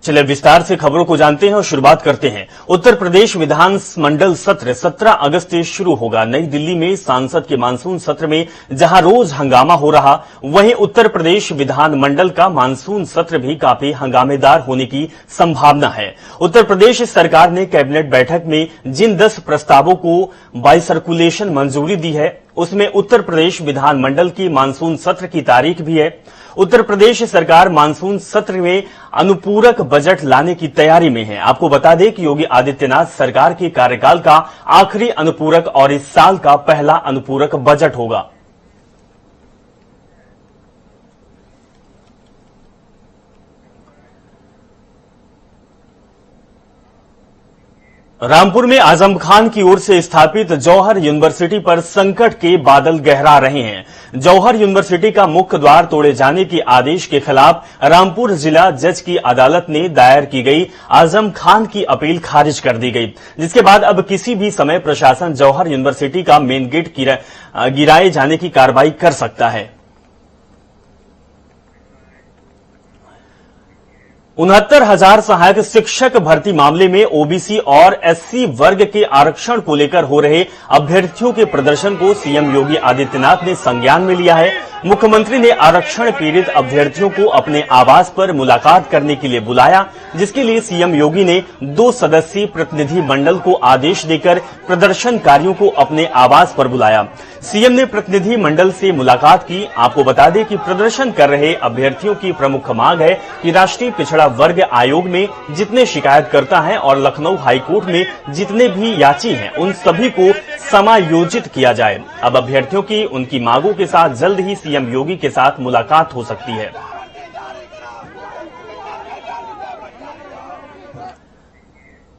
चलिए विस्तार से खबरों को जानते हैं और शुरुआत करते हैं। उत्तर प्रदेश विधानमंडल सत्र 17 अगस्त से शुरू होगा। नई दिल्ली में सांसद के मानसून सत्र में जहां रोज हंगामा हो रहा, वहीं उत्तर प्रदेश विधानमंडल का मानसून सत्र भी काफी हंगामेदार होने की संभावना है। उत्तर प्रदेश सरकार ने कैबिनेट बैठक में जिन 10 प्रस्तावों को बाइसर्कुलेशन मंजूरी दी है, उसमें उत्तर प्रदेश विधानमंडल की मानसून सत्र की तारीख भी है। उत्तर प्रदेश सरकार मानसून सत्र में अनुपूरक बजट लाने की तैयारी में है। आपको बता दें कि योगी आदित्यनाथ सरकार के कार्यकाल का आखिरी अनुपूरक और इस साल का पहला अनुपूरक बजट होगा। रामपुर में आजम खान की ओर से स्थापित जौहर यूनिवर्सिटी पर संकट के बादल गहरा रहे हैं। जौहर यूनिवर्सिटी का मुख्य द्वार तोड़े जाने के आदेश के खिलाफ रामपुर जिला जज की अदालत ने दायर की गई आजम खान की अपील खारिज कर दी गई, जिसके बाद अब किसी भी समय प्रशासन जौहर यूनिवर्सिटी का मेन गेट गिराए जाने की कार्रवाई कर सकता है। 69,000 सहायक शिक्षक भर्ती मामले में ओबीसी और एससी वर्ग के आरक्षण को लेकर हो रहे अभ्यर्थियों के प्रदर्शन को सीएम योगी आदित्यनाथ ने संज्ञान में लिया है। मुख्यमंत्री ने आरक्षण पीड़ित अभ्यर्थियों को अपने आवास पर मुलाकात करने के लिए बुलाया, जिसके लिए सीएम योगी ने 2 सदस्यीय प्रतिनिधि मंडल को आदेश देकर प्रदर्शनकारियों को अपने आवास पर बुलाया। सीएम ने प्रतिनिधि मंडल से मुलाकात की। आपको बता दें कि प्रदर्शन कर रहे अभ्यर्थियों की प्रमुख मांग है कि राष्ट्रीय पिछड़ा वर्ग आयोग में जितने शिकायतकर्ता हैं और लखनऊ हाईकोर्ट में जितने भी याची हैं, उन सभी को समायोजित किया जाए। अब अभ्यर्थियों की उनकी मांगों के साथ जल्द ही सीएम योगी के साथ मुलाकात हो सकती है।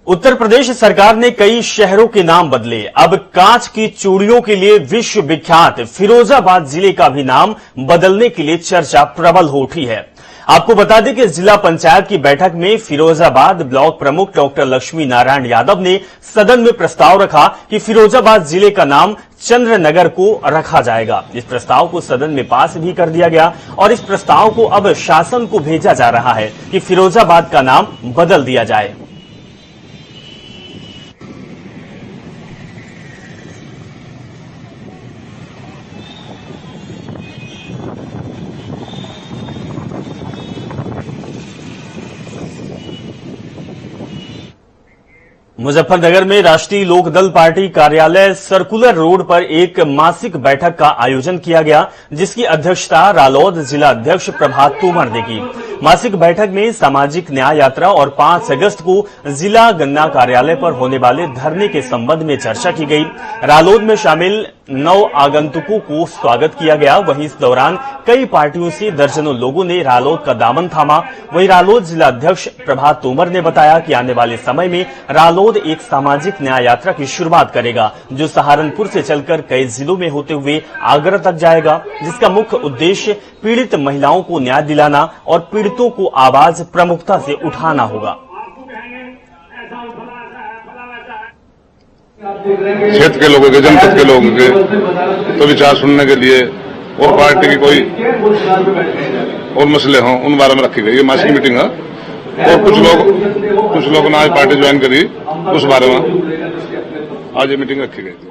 उत्तर प्रदेश सरकार ने कई शहरों के नाम बदले। अब कांच की चूड़ियों के लिए विश्व विख्यात फिरोजाबाद जिले का भी नाम बदलने के लिए चर्चा प्रबल हो उठी है। आपको बता दें कि जिला पंचायत की बैठक में फिरोजाबाद ब्लॉक प्रमुख डॉक्टर लक्ष्मी नारायण यादव ने सदन में प्रस्ताव रखा कि फिरोजाबाद जिले का नाम चंद्रनगर को रखा जाएगा। इस प्रस्ताव को सदन में पास भी कर दिया गया और इस प्रस्ताव को अब शासन को भेजा जा रहा है कि फिरोजाबाद का नाम बदल दिया जाए। मुजफ्फरनगर में राष्ट्रीय लोकदल पार्टी कार्यालय सर्कुलर रोड पर एक मासिक बैठक का आयोजन किया गया, जिसकी अध्यक्षता रालोद जिला अध्यक्ष प्रभात तोमर ने की। मासिक बैठक में सामाजिक न्याय यात्रा और 5 अगस्त को जिला गन्ना कार्यालय पर होने वाले धरने के संबंध में चर्चा की गई। रालोद में शामिल 9 आगंतुकों को स्वागत किया गया। वहीं इस दौरान कई पार्टियों से दर्जनों लोगों ने रालोद का दामन थामा। वहीं रालोद जिला अध्यक्ष प्रभात तोमर ने बताया कि आने वाले समय में रालोद एक सामाजिक न्याय यात्रा की शुरुआत करेगा, जो सहारनपुर से चलकर कई जिलों में होते हुए आगरा तक जाएगा, जिसका मुख्य उद्देश्य पीड़ित महिलाओं को न्याय दिलाना और पीड़ितों को आवाज प्रमुखता से उठाना होगा। क्षेत्र के लोगों के, जनपद के लोगों के तो विचार सुनने के लिए और पार्टी की कोई और मसले हों, उन बारे में रखी गई ये मासिक मीटिंग है। और कुछ लोगों ने आज पार्टी ज्वाइन करी, उस बारे में आज ये मीटिंग रखी गई थी।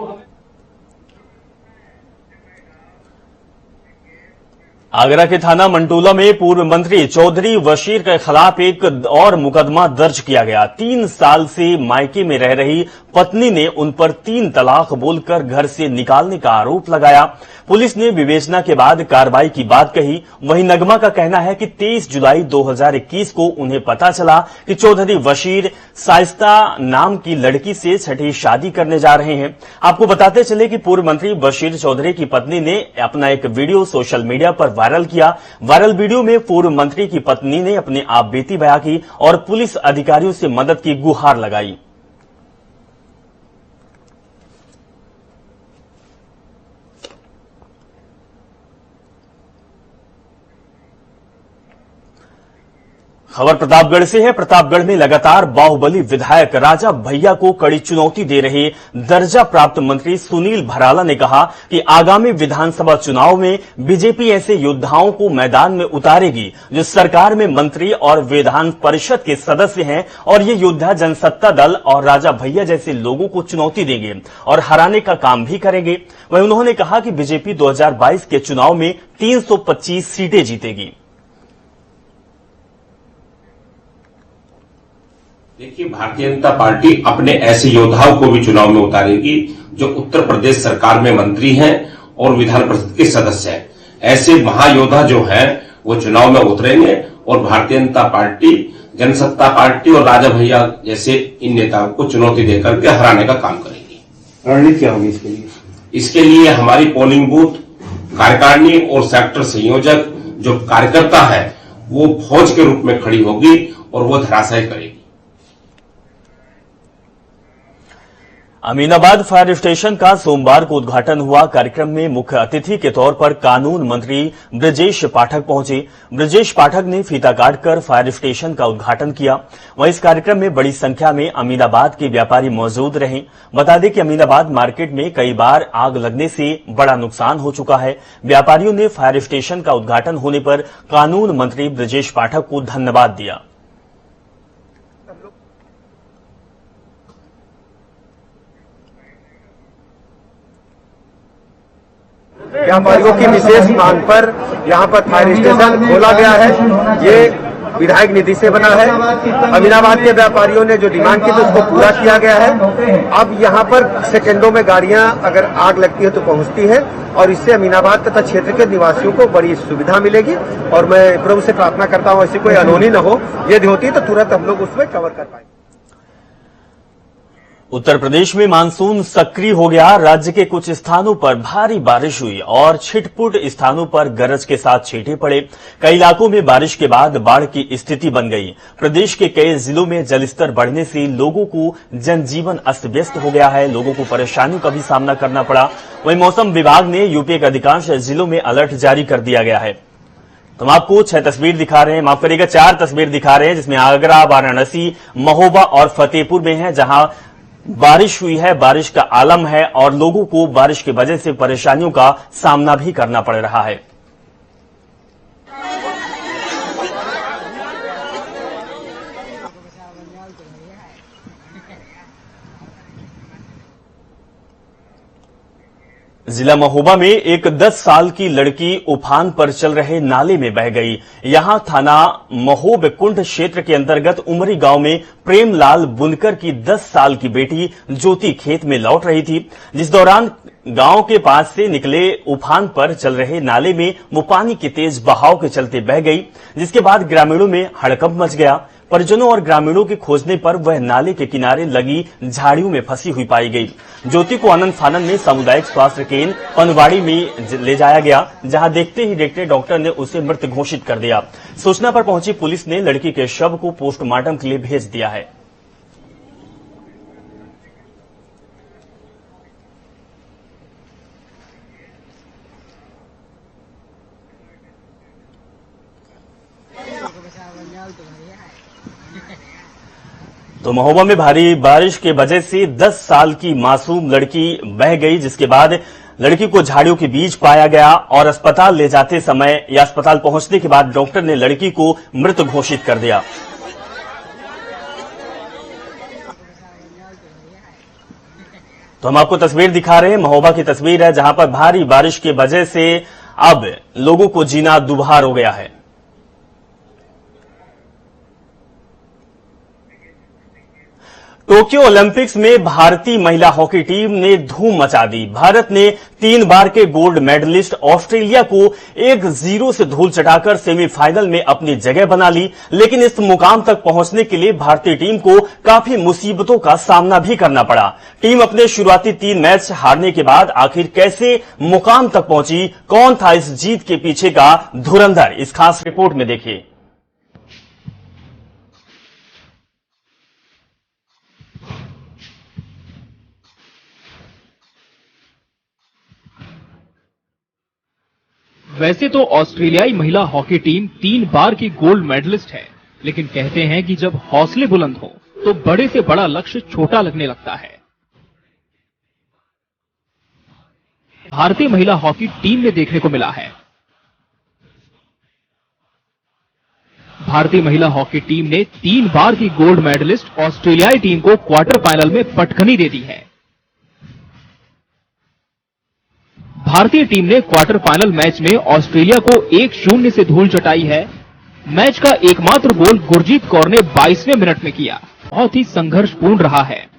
आगरा के थाना मंटोला में पूर्व मंत्री चौधरी वशीर के खिलाफ एक और मुकदमा दर्ज किया गया। 3 साल से मायके में रह रही पत्नी ने उन पर 3 तलाक बोलकर घर से निकालने का आरोप लगाया। पुलिस ने विवेचना के बाद कार्रवाई की बात कही। वहीं नगमा का कहना है कि 23 जुलाई 2021 को उन्हें पता चला कि चौधरी वशीर साइस्ता नाम की लड़की से छठी शादी करने जा रहे हैं। आपको बताते चले कि पूर्व मंत्री बशीर चौधरी की पत्नी ने अपना एक वीडियो सोशल मीडिया पर वायरल किया। वायरल वीडियो में पूर्व मंत्री की पत्नी ने अपने आप बीती बयां की और पुलिस अधिकारियों से मदद की गुहार लगाई। खबर प्रतापगढ़ से है। प्रतापगढ़ में लगातार बाहुबली विधायक राजा भैया को कड़ी चुनौती दे रहे दर्जा प्राप्त मंत्री सुनील भराला ने कहा कि आगामी विधानसभा चुनाव में बीजेपी ऐसे योद्धाओं को मैदान में उतारेगी जो सरकार में मंत्री और विधान परिषद के सदस्य हैं, और ये योद्धा जनसत्ता दल और राजा भैया जैसे लोगों को चुनौती देंगे और हराने का काम भी करेंगे। वहीं उन्होंने कहा कि बीजेपी 2022 के चुनाव में 325 सीटें जीतेगी। देखिए, भारतीय जनता पार्टी अपने ऐसे योद्धाओं को भी चुनाव में उतारेगी जो उत्तर प्रदेश सरकार में मंत्री हैं और विधान परिषद के सदस्य हैं। ऐसे महायोद्धा जो हैं वो चुनाव में उतरेंगे और भारतीय जनता पार्टी, जनसत्ता पार्टी और राजा भैया जैसे इन नेताओं को चुनौती देकर के हराने का काम करेगी। रणनीति क्या होगी इसके लिए? इसके लिए हमारी पोलिंग बूथ, कार्यकारिणी और सेक्टर संयोजक जो कार्यकर्ता है वो फौज के रूप में खड़ी होगी और वो धराशायी करेगी। अमीनाबाद फायर स्टेशन का सोमवार को उद्घाटन हुआ। कार्यक्रम में मुख्य अतिथि के तौर पर कानून मंत्री ब्रजेश पाठक पहुंचे। ब्रजेश पाठक ने फीता काटकर फायर स्टेशन का उद्घाटन किया। वहीं इस कार्यक्रम में बड़ी संख्या में अमीनाबाद के व्यापारी मौजूद रहे। बता दें कि अमीनाबाद मार्केट में कई बार आग लगने से बड़ा नुकसान हो चुका है। व्यापारियों ने फायर स्टेशन का उद्घाटन होने पर कानून मंत्री ब्रजेश पाठक को धन्यवाद दिया। व्यापारियों की विशेष मांग पर यहाँ पर फायर स्टेशन खोला गया है। ये विधायक निधि से बना है। अमीनाबाद के व्यापारियों ने जो डिमांड की थी उसको पूरा किया गया है। अब यहाँ पर सेकंडों में गाड़ियां अगर आग लगती है तो पहुंचती है और इससे अमीनाबाद तथा क्षेत्र के निवासियों को बड़ी सुविधा मिलेगी। और मैं प्रभु से प्रार्थना करता हूँ ऐसी कोई अनहोनी न हो। यदि होती है तो तुरंत हम लोग उसमें कवर कर पाएंगे। उत्तर प्रदेश में मानसून सक्रिय हो गया। राज्य के कुछ स्थानों पर भारी बारिश हुई और छिटपुट स्थानों पर गरज के साथ छींटे पड़े। कई इलाकों में बारिश के बाद बाढ़ की स्थिति बन गई। प्रदेश के कई जिलों में जलस्तर बढ़ने से लोगों को जनजीवन अस्त व्यस्त हो गया है। लोगों को परेशानियों का भी सामना करना पड़ा। वहीं मौसम विभाग ने यूपी के अधिकांश जिलों में अलर्ट जारी कर दिया गया है। तो हम आपको 6 तस्वीर दिखा रहे हैं, माफ करिएगा 4 तस्वीर दिखा रहे हैं, जिसमें आगरा, वाराणसी, महोबा और फतेहपुर में है, जहां बारिश हुई है, बारिश का आलम है और लोगों को बारिश की वजह से परेशानियों का सामना भी करना पड़ रहा है। जिला महोबा में एक 10 साल की लड़की उफान पर चल रहे नाले में बह गई। यहां थाना महोब कुंड क्षेत्र के अंतर्गत उमरी गांव में प्रेमलाल बुनकर की 10 साल की बेटी ज्योति खेत में लौट रही थी, जिस दौरान गांव के पास से निकले उफान पर चल रहे नाले में वो पानी के तेज बहाव के चलते बह गई, जिसके बाद ग्रामीणों में हड़कंप मच गया। परिजनों और ग्रामीणों के खोजने पर वह नाले के किनारे लगी झाड़ियों में फंसी हुई पाई गई। ज्योति को आनंद फानन में सामुदायिक स्वास्थ्य केंद्र पनवाड़ी में ले जाया गया, जहां देखते ही देखते डॉक्टर ने उसे मृत घोषित कर दिया। सूचना पर पहुंची पुलिस ने लड़की के शव को पोस्टमार्टम के लिए भेज दिया है। तो महोबा में भारी बारिश के वजह से 10 साल की मासूम लड़की बह गई, जिसके बाद लड़की को झाड़ियों के बीच पाया गया और अस्पताल ले जाते समय या अस्पताल पहुंचने के बाद डॉक्टर ने लड़की को मृत घोषित कर दिया। तो हम आपको तस्वीर दिखा रहे हैं, महोबा की तस्वीर है, जहां पर भारी बारिश की वजह से अब लोगों को जीना दुभर हो गया है। टोक्यो ओलंपिक्स में भारतीय महिला हॉकी टीम ने धूम मचा दी। भारत ने 3 बार के गोल्ड मेडलिस्ट ऑस्ट्रेलिया को 1-0 से धूल चटाकर सेमीफाइनल में अपनी जगह बना ली, लेकिन इस मुकाम तक पहुंचने के लिए भारतीय टीम को काफी मुसीबतों का सामना भी करना पड़ा। टीम अपने शुरुआती 3 मैच हारने के बाद आखिर कैसे मुकाम तक पहुंची, कौन था इस जीत के पीछे का धुरंधर, इस खास रिपोर्ट में देखिए। वैसे तो ऑस्ट्रेलियाई महिला हॉकी टीम 3 बार की गोल्ड मेडलिस्ट है, लेकिन कहते हैं कि जब हौसले बुलंद हो तो बड़े से बड़ा लक्ष्य छोटा लगने लगता है। भारतीय महिला हॉकी टीम में देखने को मिला है। भारतीय महिला हॉकी टीम ने 3 बार की गोल्ड मेडलिस्ट ऑस्ट्रेलियाई टीम को क्वार्टर फाइनल में पटखनी दे दी है। भारतीय टीम ने क्वार्टर फाइनल मैच में ऑस्ट्रेलिया को 1-0 से धूल चटाई है। मैच का एकमात्र गोल गुरजीत कौर ने 22वें मिनट में किया। बहुत ही संघर्षपूर्ण रहा है।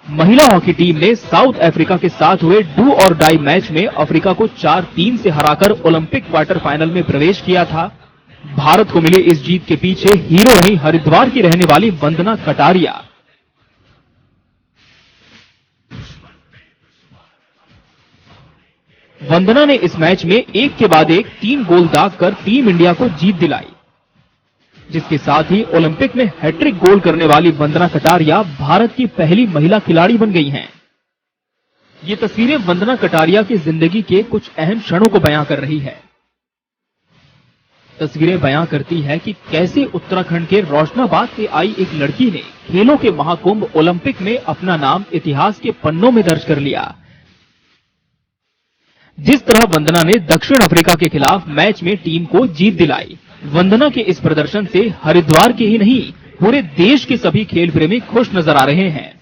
महिला हॉकी टीम ने साउथ अफ्रीका के साथ हुए डू और डाई मैच में अफ्रीका को 4-3 से हराकर ओलंपिक क्वार्टर फाइनल में प्रवेश किया था। भारत को मिले इस जीत के पीछे हीरो रही हरिद्वार की रहने वाली वंदना कटारिया। वंदना ने इस मैच में एक के बाद एक 3 गोल दागकर टीम इंडिया को जीत दिलाई, जिसके साथ ही ओलंपिक में हैट्रिक गोल करने वाली वंदना कटारिया भारत की पहली महिला खिलाड़ी बन गई हैं। ये तस्वीरें वंदना कटारिया की जिंदगी के कुछ अहम क्षणों को बयां कर रही है। तस्वीरें बयां करती है कि कैसे उत्तराखंड के रोशनाबाद से आई एक लड़की ने खेलों के महाकुंभ ओलंपिक में अपना नाम इतिहास के पन्नों में दर्ज कर लिया। जिस तरह वंदना ने दक्षिण अफ्रीका के खिलाफ मैच में टीम को जीत दिलाई। वंदना के इस प्रदर्शन से हरिद्वार के ही नहीं पूरे देश के सभी खेल प्रेमी खुश नजर आ रहे हैं।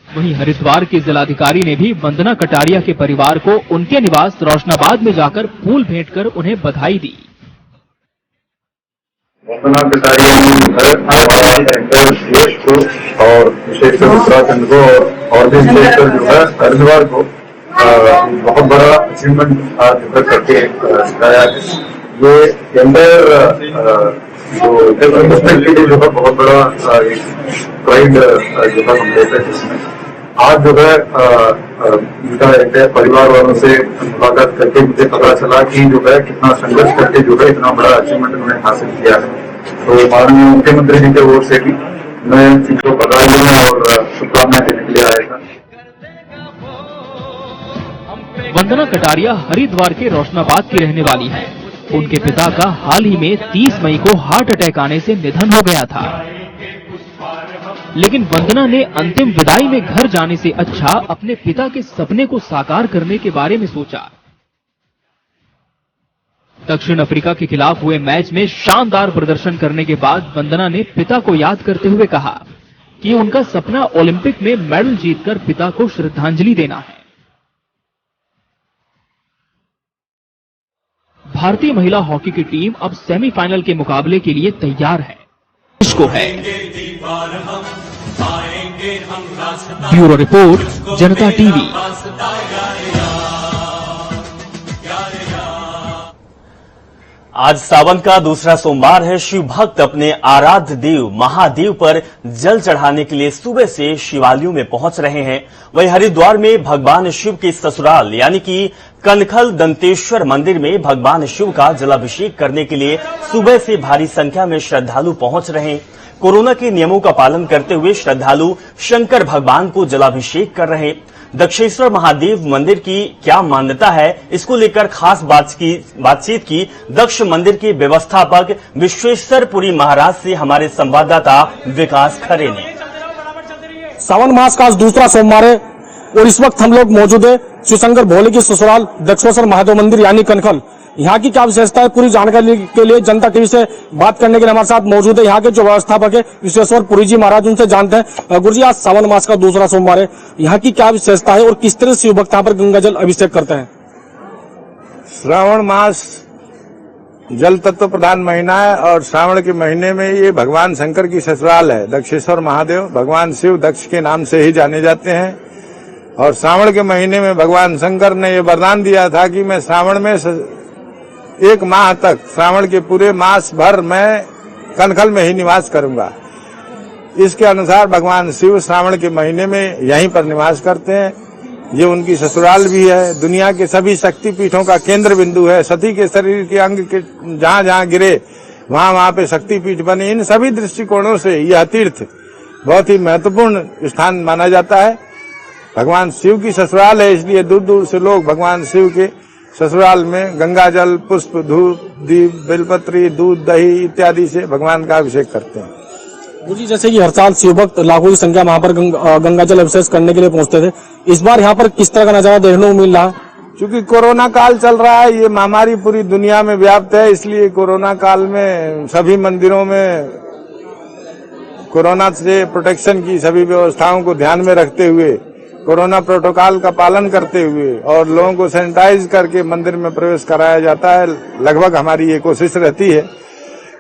वहीं हरिद्वार के जिलाधिकारी ने भी वंदना कटारिया के परिवार को उनके निवास रोशनाबाद में जाकर फूल भेंट कर उन्हें बधाई दी। वंदना कटारिया ने देश को और विशेषकर उत्तराखंड को और भी विशेषकर जो है हरिद्वार को बहुत बड़ा अचीवमेंट करके दिखाया है। ये इंडियन जो डेवलपमेंट के लिए जो है बहुत बड़ा प्राइड जो है हम लेते हैं। जिसमें आज जो है उनका परिवार वालों से मुलाकात करके मुझे पता चला कि जो है कितना संघर्ष करके जो है इतना बड़ा अचीवमेंट उन्होंने हासिल किया है। तो माननीय मुख्यमंत्री जी की ओर से भी मैं इनको बधाई और शुभकामनाएं देने के लिए आया था। वंदना कटारिया हरिद्वार के रोशनाबाद की रहने वाली है। उनके पिता का हाल ही में 30 मई को हार्ट अटैक आने से निधन हो गया था। लेकिन वंदना ने अंतिम विदाई में घर जाने से अच्छा अपने पिता के सपने को साकार करने के बारे में सोचा। दक्षिण अफ्रीका के खिलाफ हुए मैच में शानदार प्रदर्शन करने के बाद वंदना ने पिता को याद करते हुए कहा कि उनका सपना ओलंपिक में मेडल जीतकर पिता को श्रद्धांजलि देना है। भारतीय महिला हॉकी की टीम अब सेमीफाइनल के मुकाबले के लिए तैयार है। इसको है ब्यूरो रिपोर्ट, जनता टीवी। आज सावन का दूसरा सोमवार है। शिव भक्त अपने आराध्य देव महादेव पर जल चढ़ाने के लिए सुबह से शिवालयों में पहुंच रहे हैं। वहीं हरिद्वार में भगवान शिव के ससुराल यानी कि कनखल दंतेश्वर मंदिर में भगवान शिव का जलाभिषेक करने के लिए सुबह से भारी संख्या में श्रद्धालु पहुंच रहे हैं। कोरोना के नियमों का पालन करते हुए श्रद्धालु शंकर भगवान को जलाभिषेक कर रहे हैं। दक्षेश्वर महादेव मंदिर की क्या मान्यता है, इसको लेकर खास बातचीत की दक्ष मंदिर के व्यवस्थापक विश्वेश्वरपुरी महाराज से हमारे संवाददाता विकास खरे ने। सावन मास का आज दूसरा सोमवार है और इस वक्त हम लोग मौजूद है शिवशंकर भोले की ससुराल दक्षेश्वर महादेव मंदिर यानी कनखल। यहाँ की क्या विशेषता है, पूरी जानकारी के लिए जनता टीवी से बात करने के लिए हमारे साथ मौजूद है यहाँ के जो व्यवस्थापक है विश्वेश्वरपुरी जी महाराज। उनसे जानते हैं। गुरु जी, आज सावन मास का दूसरा सोमवार है, यहाँ की क्या विशेषता है और किस तरह शिव भक्त यहाँ पर गंगा जल अभिषेक करते हैं? श्रावण मास जल तत्व प्रधान महीना है और श्रावण के महीने में ये भगवान शंकर की ससुराल है। दक्षेश्वर महादेव भगवान शिव दक्ष के नाम से ही जाने जाते हैं। और श्रावण के महीने में भगवान शंकर ने ये वरदान दिया था कि मैं श्रावण में 1 माह तक, श्रावण के पूरे मास भर मैं कनखल में ही निवास करूंगा। इसके अनुसार भगवान शिव श्रावण के महीने में यहीं पर निवास करते हैं। ये उनकी ससुराल भी है। दुनिया के सभी शक्तिपीठों का केंद्र बिंदु है। सती के शरीर के अंग के जहाँ जहाँ गिरे वहाँ वहाँ पे शक्तिपीठ बने। इन सभी दृष्टिकोणों से यह तीर्थ बहुत ही महत्वपूर्ण स्थान माना जाता है। भगवान शिव की ससुराल है, इसलिए दूर दूर से लोग भगवान शिव के ससुराल में गंगा जल, पुष्प, धूप, दीप, बेलपत्री, दूध, दही इत्यादि से भगवान का अभिषेक करते हैं। गुरुजी, जैसे कि हर साल शिव भक्त लाखों की संख्या में यहाँ पर गंगा जल अभिषेक करने के लिए पहुंचते थे, इस बार यहाँ पर किस तरह का नजारा देखने को मिल रहा है? क्योंकि कोरोना काल चल रहा है, ये महामारी पूरी दुनिया में व्याप्त है, इसलिए कोरोना काल में सभी मंदिरों में कोरोना से प्रोटेक्शन की सभी व्यवस्थाओं को ध्यान में रखते हुए, कोरोना प्रोटोकॉल का पालन करते हुए और लोगों को सैनिटाइज करके मंदिर में प्रवेश कराया जाता है। लगभग हमारी ये कोशिश रहती है।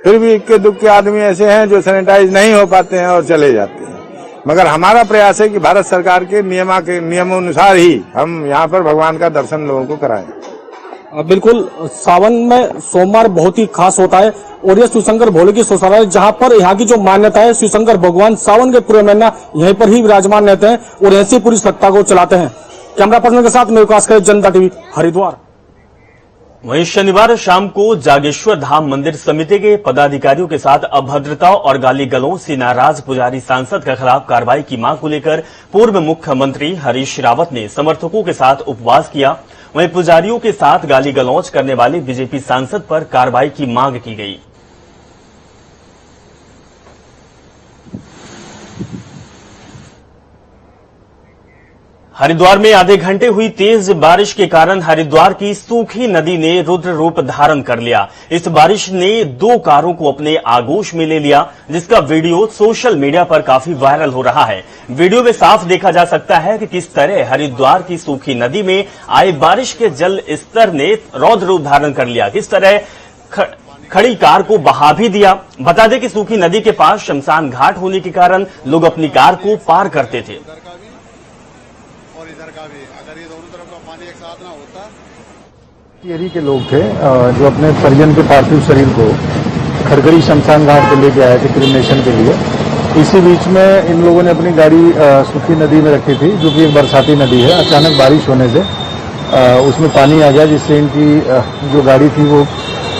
फिर भी इक्के दुक्के आदमी ऐसे हैं जो सैनिटाइज नहीं हो पाते हैं और चले जाते हैं, मगर हमारा प्रयास है कि भारत सरकार के नियमानुसार ही हम यहाँ पर भगवान का दर्शन लोगों को कराएं। बिल्कुल, सावन में सोमवार बहुत ही खास होता है और ये शिवशंकर भोले की ससुराल, जहाँ पर यहाँ की जो मान्यता है, शिवशंकर भगवान सावन के पूरे महीना यहीं पर ही विराजमान रहते हैं और ऐसी पूरी सत्ता को चलाते हैं। कैमरा पर्सन के साथ मैं विकास करे, जनता टीवी, हरिद्वार। वहीं शनिवार शाम को जागेश्वर धाम मंदिर समिति के पदाधिकारियों के साथ अभद्रता और गाली गलौज से नाराज पुजारी सांसद के खिलाफ कार्रवाई की मांग को लेकर पूर्व मुख्यमंत्री हरीश रावत ने समर्थकों के साथ उपवास किया। वहीं पुजारियों के साथ गाली गलौज करने वाले बीजेपी सांसद पर कार्रवाई की मांग की गई। हरिद्वार में आधे घंटे हुई तेज बारिश के कारण हरिद्वार की सूखी नदी ने रुद्र रूप धारण कर लिया। इस बारिश ने 2 कारों को अपने आगोश में ले लिया, जिसका वीडियो सोशल मीडिया पर काफी वायरल हो रहा है। वीडियो में साफ देखा जा सकता है कि किस तरह हरिद्वार की सूखी नदी में आए बारिश के जल स्तर ने रौद्र रूप धारण कर लिया, किस तरह खड़ी कार को बहा भी दिया। बता दें कि सूखी नदी के पास शमशान घाट होने के कारण लोग अपनी कार को पार करते थे। अगर ये दोनों तरफ का पानी एक साथ ना होता। एरी के लोग थे जो अपने परिजन के पार्थिव शरीर को खरगरी शमशान घाट पे लेके आए थे क्रिमेशन के लिए। इसी बीच में इन लोगों ने अपनी गाड़ी सूखी नदी में रखी थी, जो कि एक बरसाती नदी है। अचानक बारिश होने से उसमें पानी आ गया, जिससे इनकी जो गाड़ी थी वो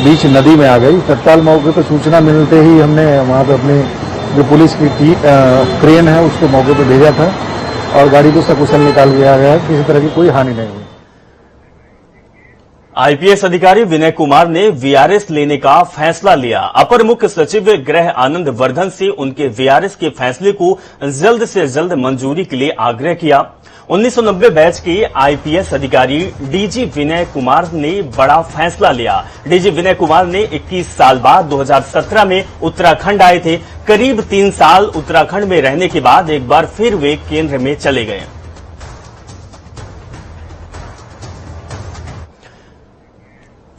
बीच नदी में आ गई। तत्काल मौके पर सूचना मिलते ही हमने वहाँ पे अपने जो पुलिस की क्रेन है उसको मौके पर भेजा था और गाड़ी को सकुशल निकाल दिया गया। किसी तरह की कोई हानि नहीं हुई। आईपीएस अधिकारी विनय कुमार ने वीआरएस लेने का फैसला लिया। अपर मुख्य सचिव गृह आनंद वर्धन से उनके वीआरएस के फैसले को जल्द से जल्द मंजूरी के लिए आग्रह किया। 1990 बैच के आईपीएस अधिकारी डीजी विनय कुमार ने बड़ा फैसला लिया। डीजी विनय कुमार ने 21 साल बाद 2017 में उत्तराखंड आए थे। करीब 3 साल उत्तराखंड में रहने के बाद एक बार फिर वे केंद्र में चले गए।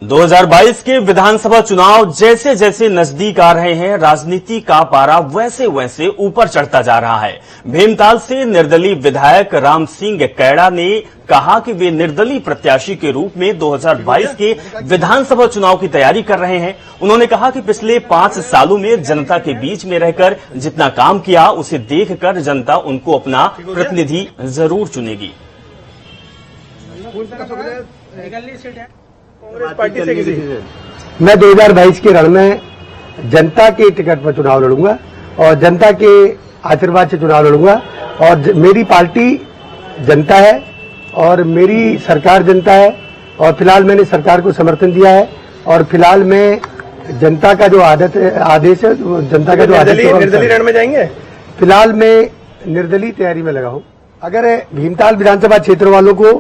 दो 2022 के विधानसभा चुनाव जैसे जैसे नजदीक आ रहे हैं, राजनीति का पारा वैसे वैसे ऊपर चढ़ता जा रहा है। भीमताल से निर्दलीय विधायक राम सिंह कैड़ा ने कहा कि वे निर्दलीय प्रत्याशी के रूप में 2022 के विधानसभा चुनाव की तैयारी कर रहे हैं। उन्होंने कहा कि पिछले 5 सालों में जनता के बीच में रहकर जितना काम किया, उसे देखकर जनता उनको अपना प्रतिनिधि जरूर चुनेगी। मैं 2022 के रण में जनता के टिकट पर चुनाव लड़ूंगा और जनता के आशीर्वाद से चुनाव लड़ूंगा। और मेरी पार्टी जनता है और मेरी सरकार जनता है और फिलहाल मैंने सरकार को समर्थन दिया है। और फिलहाल मैं जनता का जो आदेश है, जनता का जो आदेश है, निर्दलीय रण में जाएंगे। फिलहाल मैं निर्दलीय तैयारी में लगा हूँ। अगर भीमताल विधानसभा क्षेत्र वालों को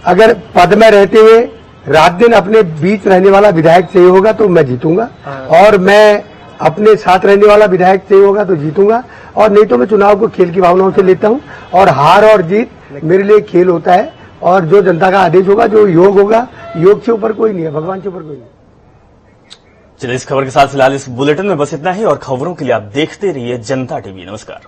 अगर पद में रहते हुए रात दिन अपने बीच रहने वाला विधायक चाहिए होगा तो मैं जीतूंगा, और मैं अपने साथ रहने वाला विधायक चाहिए होगा तो जीतूंगा, और नहीं तो मैं चुनाव को खेल की भावनाओं से लेता हूं। और हार और जीत मेरे लिए खेल होता है और जो जनता का आदेश होगा, जो योग होगा, योग से ऊपर कोई नहीं है, भगवान से ऊपर कोई नहीं। चलिए, इस खबर के साथ फिलहाल इस बुलेटिन में बस इतना ही और खबरों के लिए आप देखते रहिए जनता टीवी। नमस्कार।